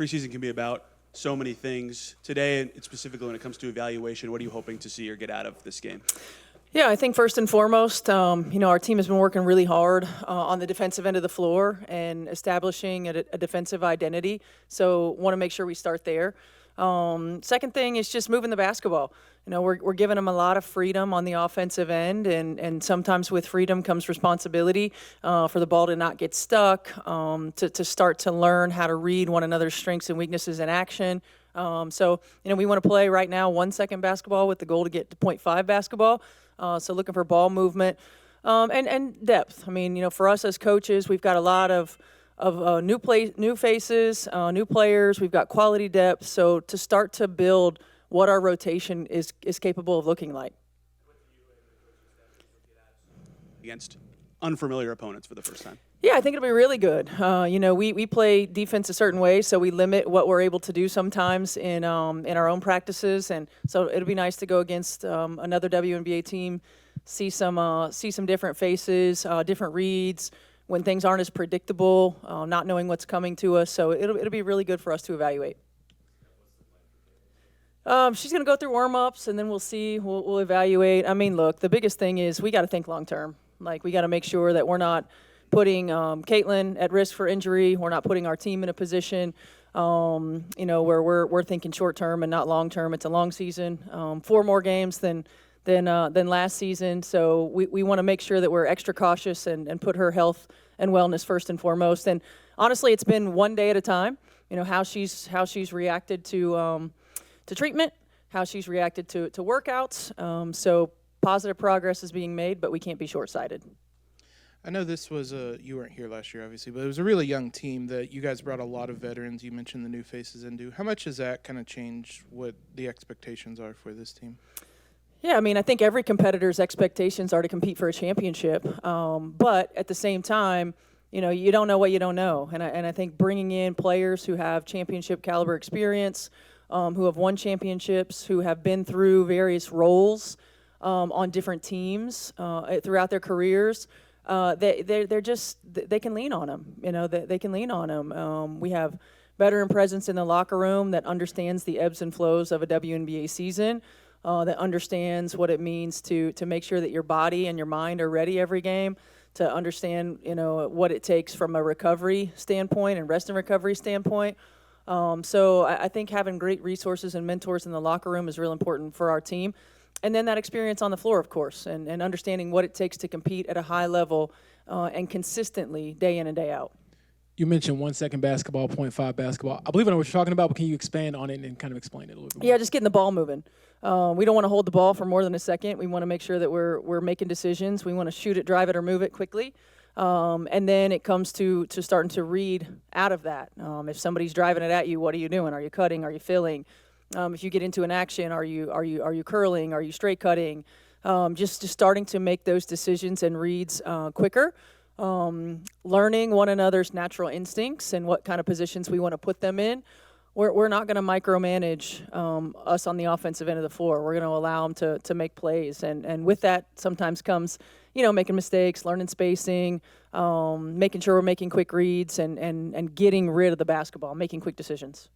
preseason can be about so many things. Today, and specifically when it comes to evaluation, what are you hoping to see or get out of this game? Yeah, I think first and foremost, our team has been working really hard on the defensive end of the floor and establishing a defensive identity. So want to make sure we start there. Second thing is just moving the basketball. We're giving them a lot of freedom on the offensive end, and sometimes with freedom comes responsibility for the ball to not get stuck, to start to learn how to read one another's strengths and weaknesses in action. So we want to play right now 1 second basketball with the goal to get to 0.5 basketball. So looking for ball movement and depth. I mean, for us as coaches, we've got a lot of new faces, new players. We've got quality depth. So to start to build what our rotation is capable of looking like. Against unfamiliar opponents for the first time. Yeah, I think it'll be really good. We play defense a certain way, so we limit what we're able to do sometimes in our own practices, and so it'll be nice to go against another WNBA team, see some different faces, different reads when things aren't as predictable, not knowing what's coming to us. So it'll be really good for us to evaluate. She's going to go through warm-ups, and then we'll see. We'll evaluate. I mean, look, the biggest thing is we got to think long-term. Like, we got to make sure that we're not putting Caitlin at risk for injury. We're not putting our team in a position, where we're thinking short-term and not long-term. It's a long season, 4 more games than last season. So we want to make sure that we're extra cautious and put her health and wellness first and foremost. And honestly, it's been one day at a time. How she's reacted to treatment, how she's reacted to workouts. So positive progress is being made, but we can't be short-sighted. I know this was you weren't here last year, obviously, but it was a really young team that you guys brought a lot of veterans. You mentioned the new faces into. How much has that kind of changed what the expectations are for this team? Yeah, I mean, I think every competitor's expectations are to compete for a championship. But at the same time, you don't know what you don't know. And I think bringing in players who have championship caliber experience, who have won championships, who have been through various roles on different teams throughout their careers, they can lean on them. They can lean on them. We have veteran presence in the locker room that understands the ebbs and flows of a WNBA season, that understands what it means to make sure that your body and your mind are ready every game, to understand what it takes from a recovery standpoint and rest and recovery standpoint. So I think having great resources and mentors in the locker room is real important for our team. And then that experience on the floor, of course, and understanding what it takes to compete at a high level and consistently day in and day out. You mentioned 1 second basketball, 0.5 basketball. I believe I know what you're talking about, but can you expand on it and kind of explain it a little bit more? Yeah, just getting the ball moving. We don't want to hold the ball for more than a second. We want to make sure that we're making decisions. We want to shoot it, drive it, or move it quickly. And then it comes to starting to read out of that. If somebody's driving it at you, what are you doing? Are you cutting? Are you filling? If you get into an action, are you curling? Are you straight cutting? Just starting to make those decisions and reads quicker. Learning one another's natural instincts and what kind of positions we want to put them in. We're not going to micromanage us on the offensive end of the floor. We're going to allow them to make plays, and with that sometimes comes making mistakes, learning spacing, making sure we're making quick reads, and getting rid of the basketball, making quick decisions.